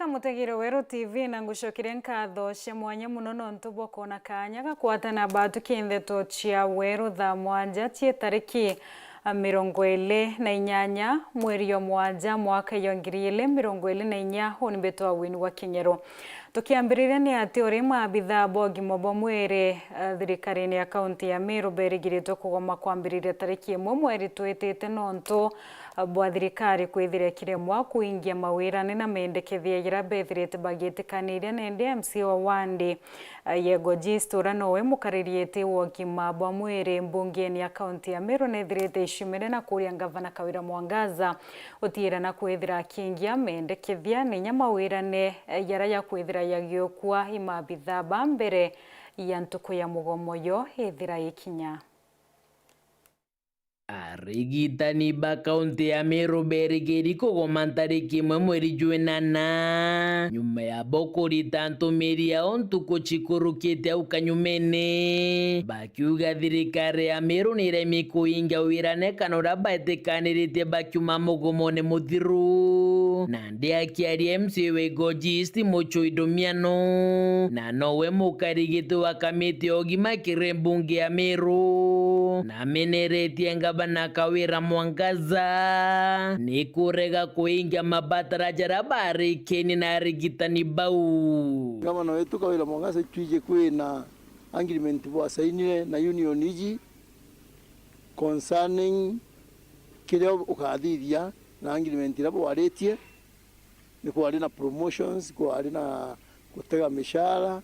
Teka mutegiro Weru TV na ngucokire nkatho cia mwanya muno nontu bwa kuona kanya gakwatana batu kintheto cia Weru thaa mwanja tie tariki 28 mweri wa mwanja mwaka 2024 honi beto awini wa Kinyero. Tukiambiriria ni ati uri maabitha bogi mobo mwere thirikari-ini ya kaunti ya Meru berigiritwo kugoma kwambiriria tariki 1 mweri twitite nontu bwa thirikari kwithire kiremwa kuingia mawirane na mendekethia ira bethirite bagitikanire nende MC wa Wandi Yego Gistura nowe mukaririete wogima bwa mwere mbungeni ya kaunti ya Meru nethirite ishimire na kuria gavana Kawira Mwangaza utira na kwithira kingia mendekethia ni nyamawirane yara ya kwithira yagiokwa imabitha bambere ya ntuku ya mugomo yo ithira ikinya. Arigitani ba kaunti ya Meru berigeri kugoma tariki 1 mweri Jwenana nyuma ya bokori tanto meri ya ontuko chikurukite ukanyumene bakiuga thirikari ya Meru niremi kuinga wirane kanora batekanirite bakiuma mugomone muthiru nandi akiaria MC Yego Gistura Mucho Idomiano na nowe mukarigito wa kamiti ogima kirembunge ya Meru na meneretie gavana Kawira Mwangaza ni kurega kuingia mabataraja rabari keni na arigitani bau. Gavana wetu Kawira Mwangaza twije kwina agreement bwa sainire na union iji concerning kile ukathithia na agreement rabo waretie ni kwa na promotions kwa na kutega mishahara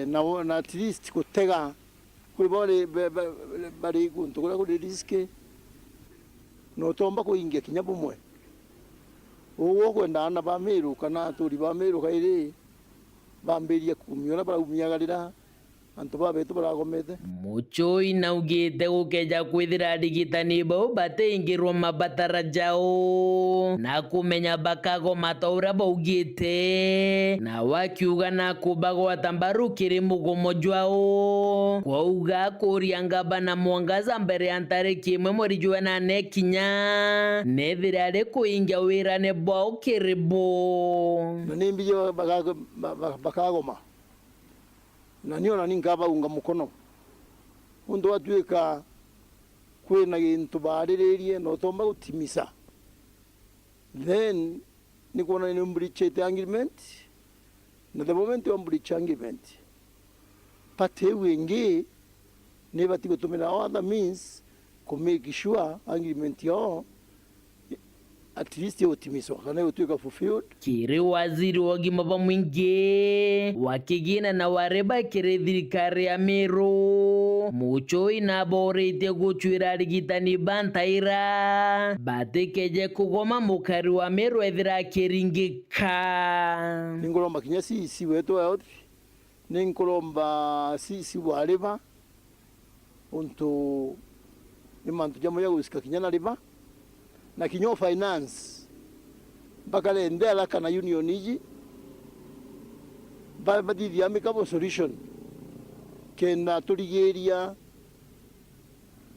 na at least kutega kuri bari guntu kuri riske no tomba kuingia kinya bumwe uwo kwenda na ba Meru kana turi ba Meru kaire bamberia kumiona bara umiagarira antu ba betu baragomete. Mucho inaugite gukeja kwithira arigitani bau bateingirwo mabatarajao na kumenya bakago mataura baugite na wakiuga na kubagwa tambaru kiri mugomo jwao kwauga kuria gavana Mwangaza mbere ya tariki 1 mweri Jwenana kinya nethira kuingia wirane bwao kiribo na nimbiye bakagoma na niona ningaba unga mukono undu atuika kwina gintu bariririe no tomba gutimisa then ni kuona ni breach agreement na the moment of breach agreement pate wengi ne bati gutumira other means to make sure agreement yo at least yotimiswa kana yotuika fulfilled. Kiri waziri wa gima ba mwingi wakigina na wareba kiri thirikari ya Meru Mucho inaborete guchwira arigitani bantaira batekeje kugoma mukari wa Meru ethira kiringika ningolomba kinya si wetu health ningolomba si wareba unto imantu jamo ya usika kinya na riba na kinyo finance bakale ndela kana union iji badidi amicable solution kena tuligeria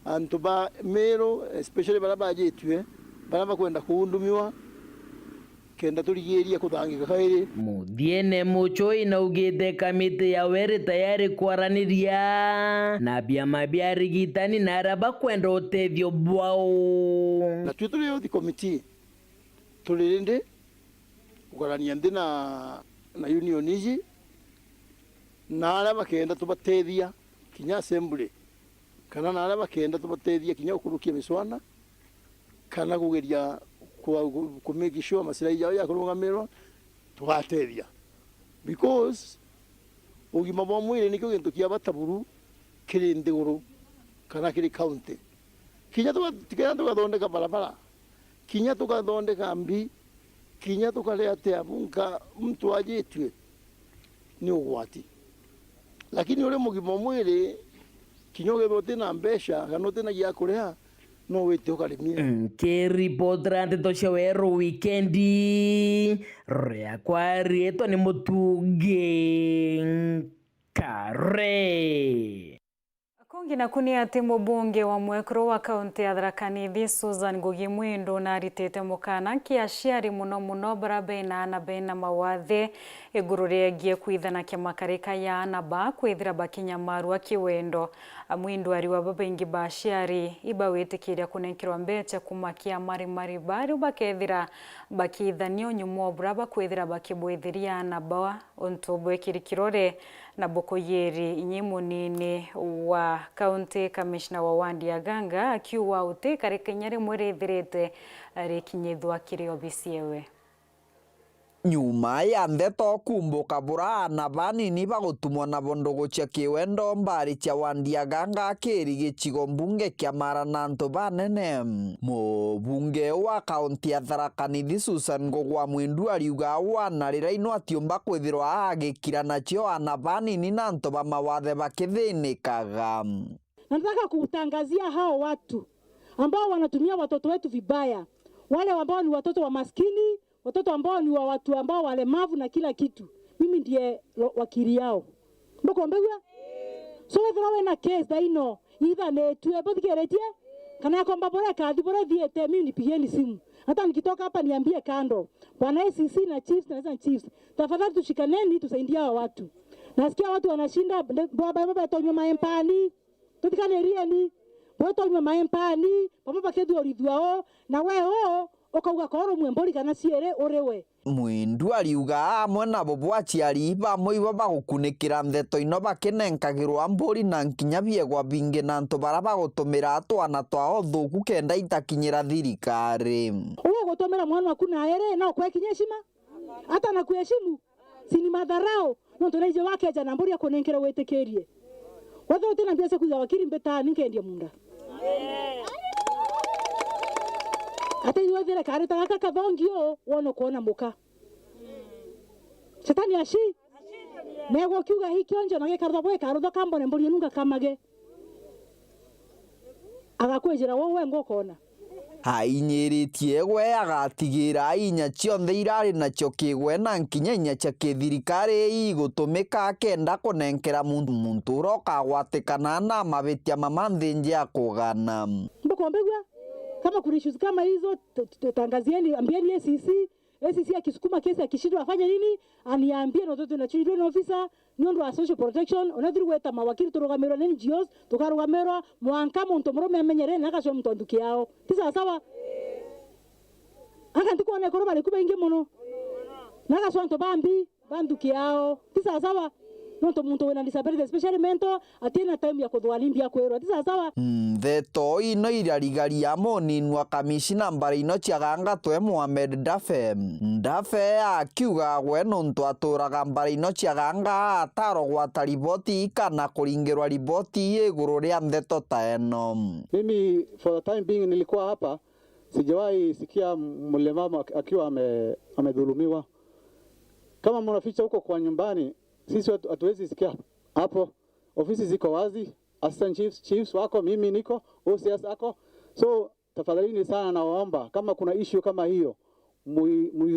antuba Meru especially baraba jetwe baraba kwenda kuundumiwa kenda tuligeria kuthangika kaire mudiene Mucho inaugite kamiti ya weri tayari kwaraniria na biama bia arigitani na araba kwenda utethio bwao na twitulio the committee tulirinde kugarania ndi na union iji na araba kenda tubatethia kinya assembly kana na araba kenda tubatethia kinya ukurukia miswana kana kugeria kumake sure masirai yao ya kurungamirwa tugatethia because ugima bwa mwire nikyo gintu kia bataburu kiri ndiguru kana kiri county kinya tugathondeka barabara kinya tugathondeka mbi kinya tukalete abunga mtu ajitwe ni ugwati lakini ule mugima mwire kinyoge bote na mbesha kanote na ya kurea no wete ukarimia kiripotrante tosha Weru weekendi rea kwarieto ni mutuge kare. Nginakunia ati mubunge wa mwekro wa kaunti ya Tharaka Nithi Susan Ngugi Mwindu naritete mukana kiaciari muno barabaina na bena mawathe iguru riegie kwithana kiamakarika ya anaba kwithira bakinyamaru akiwendo. Mwindu ariwa babaingi baciari ibawitikiria kunenkirwa mbecha kumakia mari bari bakethira bakithanio nyumo braba kwithira bakibwithiria anaba ontobo ekirikirore na Bokoyeri Nyimunini wa County Commissioner wa Wandiaganga akiwa ute karika nyari mwerethirete rikinyithwa kiri obisi yewe. Nyuma ya ndeto kumbuka burana banini bagutumwa na bondo gocha kiwendo mbari cha Wandiaganga akiri gicigo mbunge kia Marananto banene. Mubunge wa kaunti ya Tharaka Nithi Susan Ngugi Mwindu ariuga wanarira ino atiumba kwithirwa agikira nacio ana banini na nto ba mawathe bakithinikaga. Nataka kutangazia hao watu ambao wanatumia watoto wetu vibaya, wale ambao ni watoto wa maskini, watoto ambao ni wa watu ambao walemavu na kila kitu. Mimi ndiye wakili yao. Mbona mbegwa? So wewe na case daino either ne tuwe bodikeretie kana kwamba bora kadhi bora viete mimi nipigieni simu. Hata nikitoka hapa niambie kando. Bwana ACC na chiefs na chiefs. Tafadhali tushikaneni tusaidie hao watu. Nasikia watu wanashinda baba tonywa maempani. Tutikane rieni. Bora tonywa maempani, baba kedu oridwao na wewe okauga koro mwembori kana ciere urewe. Mwindu ariuga amwe na bobo aciari bamwe ibo bagukunikira ndeto ino bakinenkagirwa mburi na nkinya biegwa bingi na nto bara bagutumira atwana twao thuku kenda itakinyira thirikari. Uwe gutumira mwana waku na ere na kwekinya heshima hata na kuheshimu sini madharao no tunaije wake jana mburi akunenkera wetikerie watho tena biasa kuza wakiri mbeta ninkendia munda. Ate yuwethire karita gaka kathongio wono kuona muka. Shetani ashi. Nego kiuga hikionje na gekardo bwe kardo kambone mburi nunga kamage. Agakwejera wowe ngokona. Ainyiritie gwe agatigira inya cionthe irari nacio kigwe na nkinya inya cia kithirikari igutumika kenda kunenkera muntu uroka gwatikana na mabitia mamanthinji ya kugana. Mbokombegwa kama kuna issues kama hizo tangazieni, ambieni ACC akisukuma kesi akishindwa afanye nini aniambie na watoto na children officer nyondo wa social protection onadiri weta mawakili turugamerwa na NGOs tukarugamerwa mwanka muntu murome amenyere nakasho mtonduki yao tisa sawa aka ndiko na koroba likuba inge muno nakasho nto banduki yao tisa sawa nonto muntu wena disability especially mento atina time ya kuthwalimbia kwero tisa sawa. Theto ino irarigaria moninwa kamishina mbari ino ciaganga twe Mohamed Dafe akiuga gwe nonto aturaga mbari ino ciaganga ataro gwata riboti kana kuringirwa riboti iguru ria ndeto ta eno. Mimi for the time being nilikuwa hapa sijawahi sikia mlemavu akiwa amedhulumiwa. Kama mnaficha huko kwa nyumbani sisi hatuwezi sikia hapo. Ofisi ziko wazi, assistant chiefs wako, mimi niko, OCS ako. So tafadhalini sana naomba kama kuna issue kama hiyo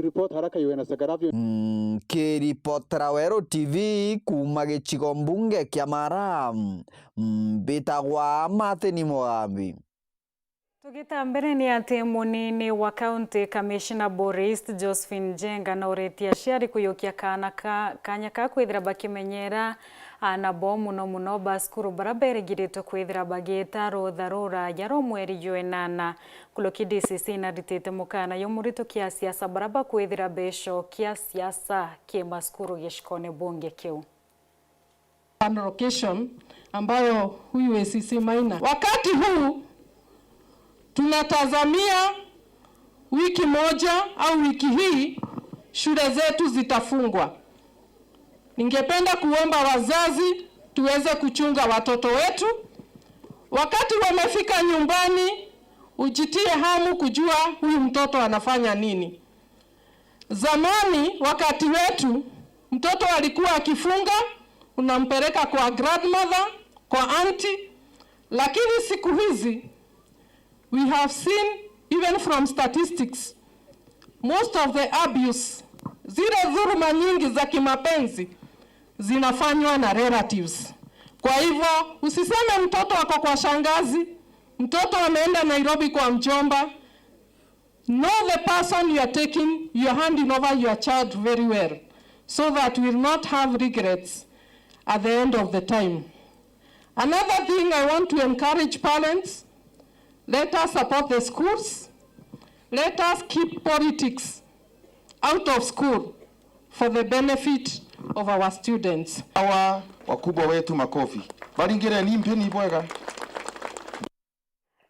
report haraka iwezekanavyo. Kiripotera Wero TV kuma gicigo mbunge kia Mara bitagwa Martin Mugambi. Tugita mbere ni ati munini wa County Commissioner Boris Josephine Jenga na uretia ciari kuyukia kanya ka kwithira bakimenyera anabo muno baskuru barabere girito kwithira bagita rotharura yaro mweri joenana kuloki DCC na ritete mukana yo murito kia siasa baraba kwithira besho kia siasa kia maskuru yeshikone bunge kiu location ambayo huyu ACC Maina wakati huu tunatazamia wiki moja au wiki hii shule zetu zitafungwa. Ningependa kuomba wazazi tuweze kuchunga watoto wetu. Wakati wamefika nyumbani, ujitie hamu kujua huyu mtoto anafanya nini. Zamani wakati wetu mtoto alikuwa akifunga, unampeleka kwa grandmother, kwa auntie, lakini siku hizi we have seen even from statistics most of the abuse, zile dhuluma nyingi za kimapenzi zinafanywa na relatives. Kwa hivyo usiseme mtoto wako kwa shangazi, mtoto ameenda Nairobi kwa mjomba. Know the person you are taking, you are handing over your child very well, so that we will not have regrets at the end of the time. Another thing I want to encourage parents, let us support the schools. Let us keep politics out of school for the benefit of our students. Hawa wakubwa wetu makofi. Baringire ni mpeni bwega.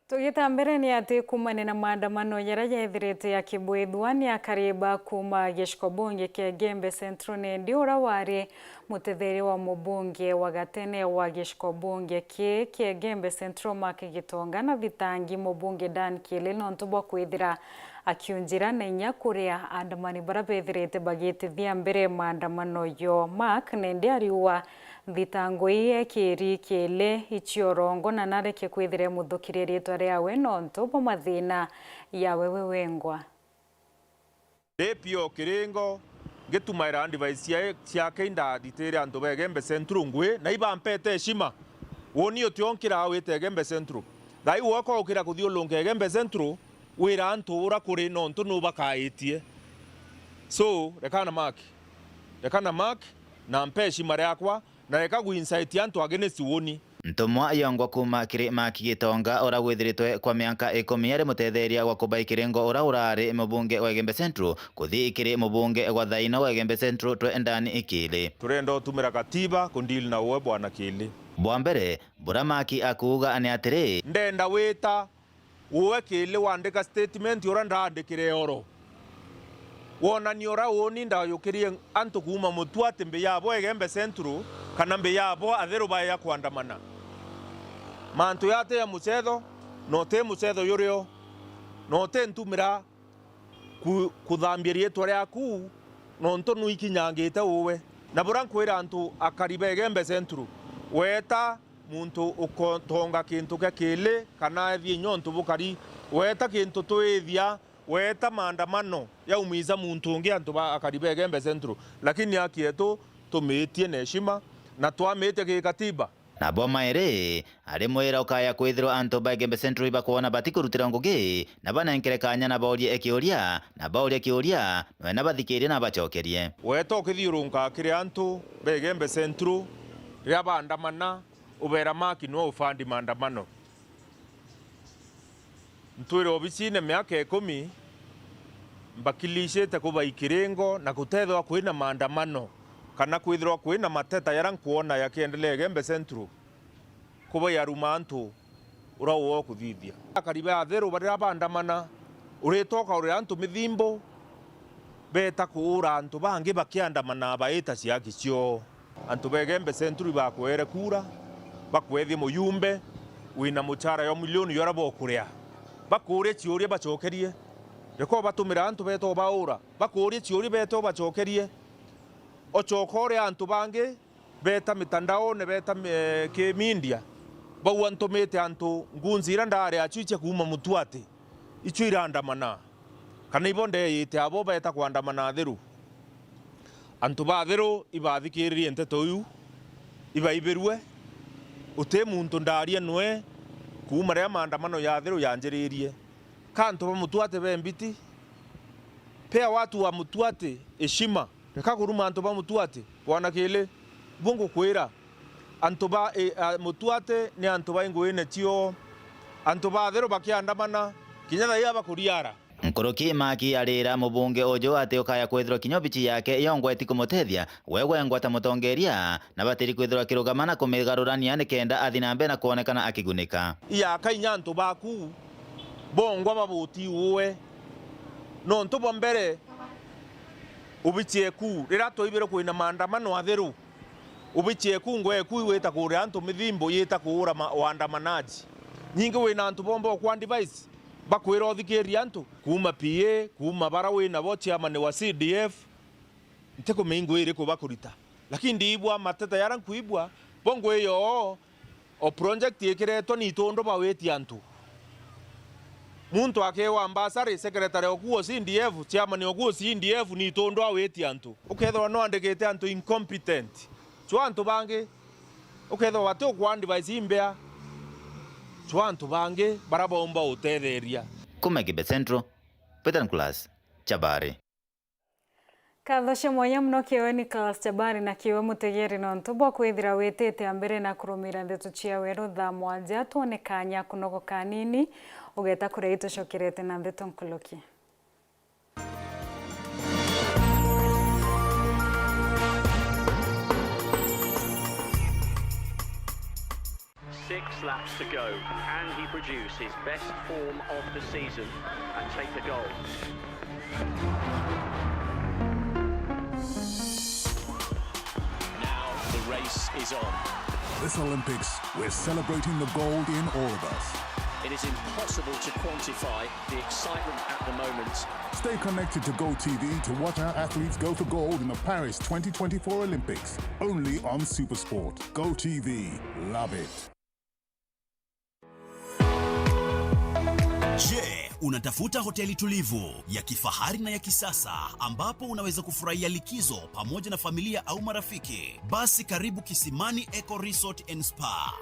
Tugita mbere ni ati kumane na maandamano yaraja ethirite ya kibwithwani akariba kuma giciko bunge kia Gembe Central ndi ura wari mutetheri wa mubunge wa gatene wa giciko bunge kia Gembe Central Mark Gitonga na Vitangi mubunge Dan Kili nontubwa kwithira akiunjira na inya kuria andamani bara bethirite bagitithia mbere maandamano yo. Mark nendi ariwa thitango iye kiri kile ichiorongo na nareke kwithire muthukire ritwa riawe nontu bo mathina yawe wewengwa Depio kiringo gitumaira device ciake inda ditere andu ba Gembe Central ngwe na iba mpete heshima woni otionkira wite Gembe Central dai woko ukira kuthio longe Gembe Central wira antu ura kuri nontu no bakaitie so rekana mark na mpe heshima yakwa na reka guinsight antu against woni ntumwa yongwa kuma kiri Mark Gitonga ora gwithiritwe kwa miaka 10 ari mutetheria gwa kubai kirengo ora urari mubunge wa Gembe Central kuthi ikiri mubunge wa thaino wa Gembe Central twendani ikili turenda utumira katiba kundili na uwe bwana Kili bwa mbere bura Mark akuga ane atiri ndenda wita uwe Kili wandika statement ora ndandikire oro wona ni ora woni ndayukirie antu kuma mutwate mbe yabo Gembe Central kana mbe yabo atheru baya kuandamana mantu yate ya mucetho no te mucetho yurio no te ntumira kuthambia ritwa riaku no ntonu ikinyangite uwe na burankwira antu akaribe Gembe Central weta muntu ukotonga kintu Kili kana thie nyontu bukari weta kintu twithia weta maandamano ya umiza muntu ungi antu akaribe Gembe Central lakini akietu tumitie na heshima na twamete gikatiba na boma ere ari mwira ukaya kwithirwa antu ba Gembe Central iba kuona batikurutira ngugi na bana enkerekanya na baorie ekiuria na baorie kiuria na bathikirie na bachokerie weta ukithiurunga kiri antu ba Gembe Central ria bandamana ubera Mark no ufandi maandamano ntwire obicine miaka 10 mbakilishete kuba ikirengo na kutethwa kwina maandamano kana kwithirwa kwina mateta yarankuona yakiendelea Gembe Central kuba yaruma antu ura uwo kuthithia akariba atheru barira bandamana uritoka uri antu mithimbo beta kuura antu bangi bakiandamana baita ciaki cio antu ba Gembe Central bakwere kura bakwethie muyumbe wina muchara ya milioni yora bokuria bakuria ciuria bachokerie reko batumira antu beto baura bakuria ciuria beto bachokerie ochokore antu bange beta mitandao ne beta ke media bau antu mete antu ngunzira ndare achiche kuma mutwate icho irandamana kana ibonde yite abo beta kwandamana theru antu ba theru ibathikiririe nteto uyu iba iberwe ute muntu ndaria nwe kuma ria maandamano ya theru yanjiririe kantu ba mutwate bembiti pea watu wa mutwate heshima reka kuruma antu ba mutwate bwana Kili bungu kwira antu ba mutwate ni antu ba ingwene tio antu ba theru bakiandamana kinyatha yaba kuriara nkuruki Mark arira mubunge ojo ati ukaya kwithirwa kinyobichi yake yongwa eti kumutethia wewe ngwata mutongeria na batiri kwithirwa kirugamana kumigarurania ni kenda athinambe na kuonekana akigunika iya kainya antu baku bongwa babuti uwe no ntubo mbere ubichie ku rira toibere kwina maandamano atheru ubichie ku ngwe ku weta kure antu mithimbo yeta kuura waandamanaji nyingi wina antu bombo kwa device bakwira othikiria antu kuma PA kuma bara wina bo chairman wa CDF nteko mingo ire ko bakurita lakini ndibwa mateta yarankuibwa bongo yo o project yekireto ni tondo baweti antu muntu akewa ambassador secretary okuo CDF chairman okuo CDF ni tondo aweti antu ukethwa no andikete antu incompetent so antu bange ukethwa watu kwa device imbea chwantu bange barabomba utetheria. Kuma Egembe Central, Peter Nicholas, Chabari. Kathoshe mwanya muno kiwe Nicholas Chabari na kiwe mutegeri no ntubwa kwithira witete ambere na kurumira ndeto cia weru tha mwanja tuonekanya kunogo kanini ugeta kure itucokerete na ndeto nkuluki. 6 laps to go. Can he produce his best form of the season and take the goal? Now the race is on. This Olympics, we're celebrating the gold in all of us. It is impossible to quantify the excitement at the moment. Stay connected to GoTV to watch our athletes go for gold in the Paris 2024 Olympics. Only on SuperSport. GoTV. Love it. Je, unatafuta hoteli tulivu ya kifahari na ya kisasa ambapo unaweza kufurahia likizo pamoja na familia au marafiki? Basi karibu Kisimani Eco Resort and Spa.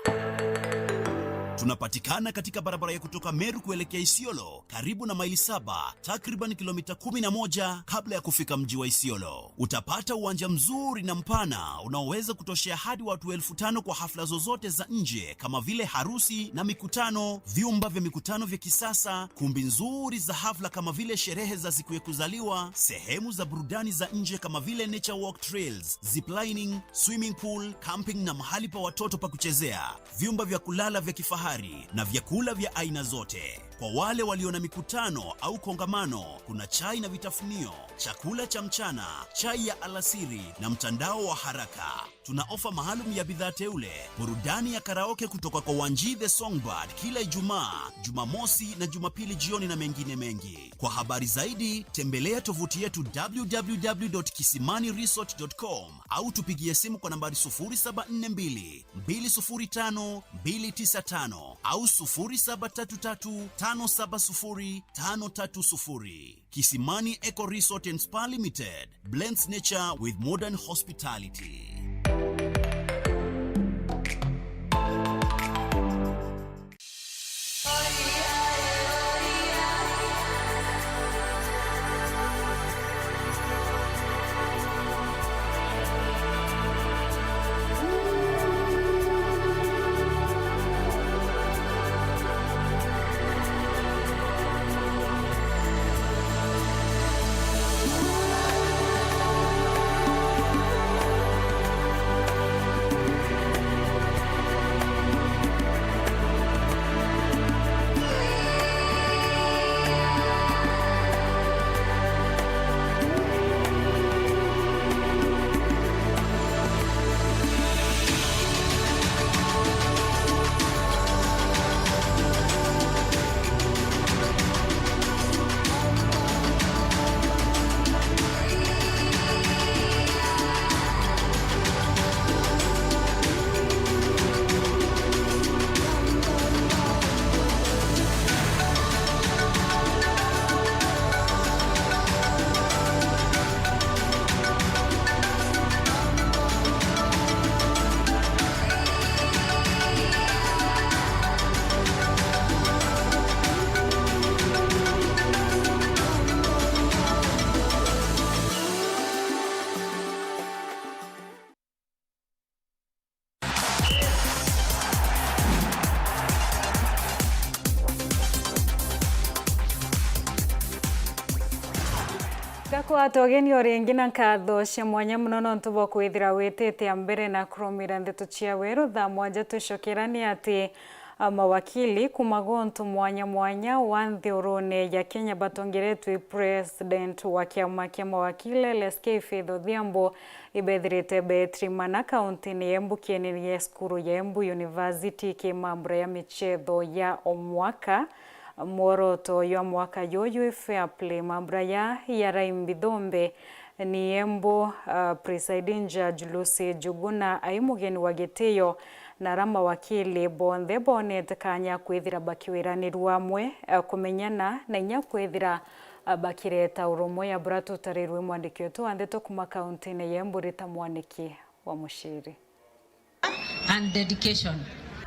Tunapatikana katika barabara ya kutoka Meru kuelekea Isiolo, karibu na maili 7, takriban kilomita 11 kabla ya kufika mji wa Isiolo. Utapata uwanja mzuri na mpana unaoweza kutoshea hadi watu 5,000 kwa hafla zozote za nje kama vile harusi na mikutano, vyumba vya mikutano vya kisasa, kumbi nzuri za hafla kama vile sherehe za siku ya kuzaliwa, sehemu za burudani za nje kama vile nature walk trails, ziplining, swimming pool, camping na mahali pa watoto pa kuchezea, vyumba vya kulala vya kifahari na vyakula vya aina zote. Kwa wale walio na mikutano au kongamano, kuna chai na vitafunio, chakula cha mchana, chai ya alasiri na mtandao wa haraka. Tuna ofa maalum ya bidhaa teule, burudani ya karaoke kutoka kwa Wanji the Songbird kila Ijumaa, Jumamosi na Jumapili jioni na mengine mengi. Kwa habari zaidi, tembelea tovuti yetu www.kisimaniresort.com au tupigie simu kwa nambari 0742 205 295 au 0733 570 530. Kisimani Eco Resort and Spa Limited blends nature with modern hospitality. Kwa atogeni oringi na kathoshe mwanya muno no ntubo kwithira witete ambere na kurumira ndeto cia weru tha mwanja tucokerani ati mawakili kumagonto mwanya wa nthurune ya Kenya batongeretwe president wa kiama kia mawakili LSK Faith Odhiambo ibethirite betrima na kaunti ni Embu kienirie skuru ya Embu University kimambura ya michetho ya omwaka mworoto ya mwaka yoyu fair play mambura ya Raimbithombe ni Embu presiding judge Lucy Juguna aimugeni wa gitio na rama wakili bonthe bonet kanya kwithira bakiwiranirwa amwe kumenyana na inya kwithira bakireta urumo ya buratu tarirwe mwandiki wetu andeto kuma kaunti ya Embu Rita Mwaniki wa Mushiri. and dedication.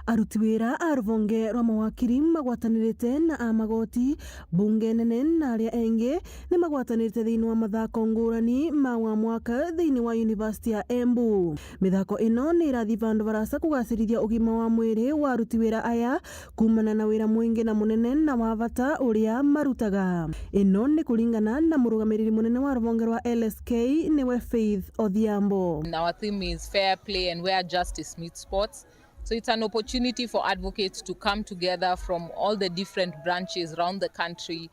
Aruti wĩra a rũhonge rwa mawakiri magwatanĩrĩte na amagoti bunge nene na arĩa engĩ nĩ magwatanĩrĩte thĩinĩ wa mathako ngũrani ma wa mwaka thĩinĩ wa University ya Embu. Mĩthako ĩno nĩ ĩrathiĩ vandũ varaca kũgacĩrithia ũgima wa mwĩrĩ wa aruti wĩra aya kumana na wĩra mũingĩ na mũnene na wa bata ũrĩa marutaga. Ĩno nĩ kũringana na mũrũgamĩrĩri mũnene wa rũhonge rwa LSK nĩwe Faith Odhiambo. Our theme is fair play and where justice meets sports. So it's an opportunity for advocates to come together from all the different branches around the country,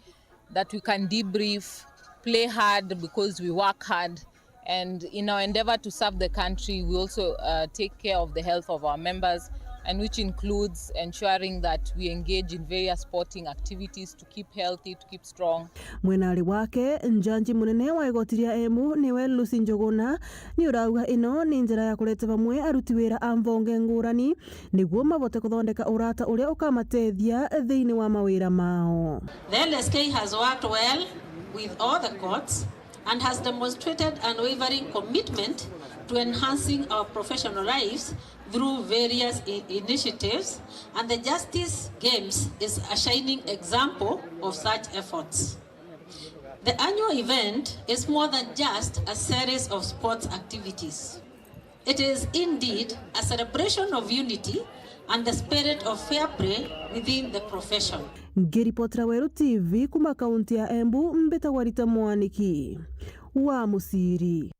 that we can debrief, play hard because we work hard, and in our endeavor to serve the country, we also take care of the health of our members, and which includes ensuring that we engage in various sporting activities to keep healthy, to keep strong. Mwenari wake njanji munene wa igoti ria Embu niwe Lucy Njuguna ni urauga ino ni njira ya kuleta vamwe aruti wira a mvonge ngurani niguo mabote kuthondeka urata uria ukamatethia thiini wa mawira mao. The LSK has worked well with all the courts and has demonstrated unwavering commitment to enhancing our professional lives through various initiatives, and the Justice Games is a shining example of such efforts. The annual event is more than just a series of sports activities. It is indeed a celebration of unity and the spirit of fair play within the profession. Ngiripotera Weru TV kuma kaunti ya Embu, mbetagwa Rita Mwaniki wa Musiri.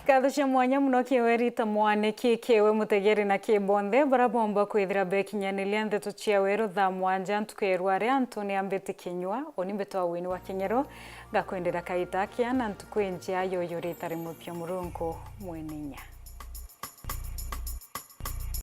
Kadhusha mwanya muno kiwe Rita Mwaniki kiwe mutegeri na kibonde barabomba kwithira bekinyanilia ndeto cia weru tha mwanja ntukerwa ria Antoni ambeti kinywa onimbeto wa wini wa Kenyero gakwendera kaita kia na ntukwenjia yoyo Rita rimupya murungu mweninya.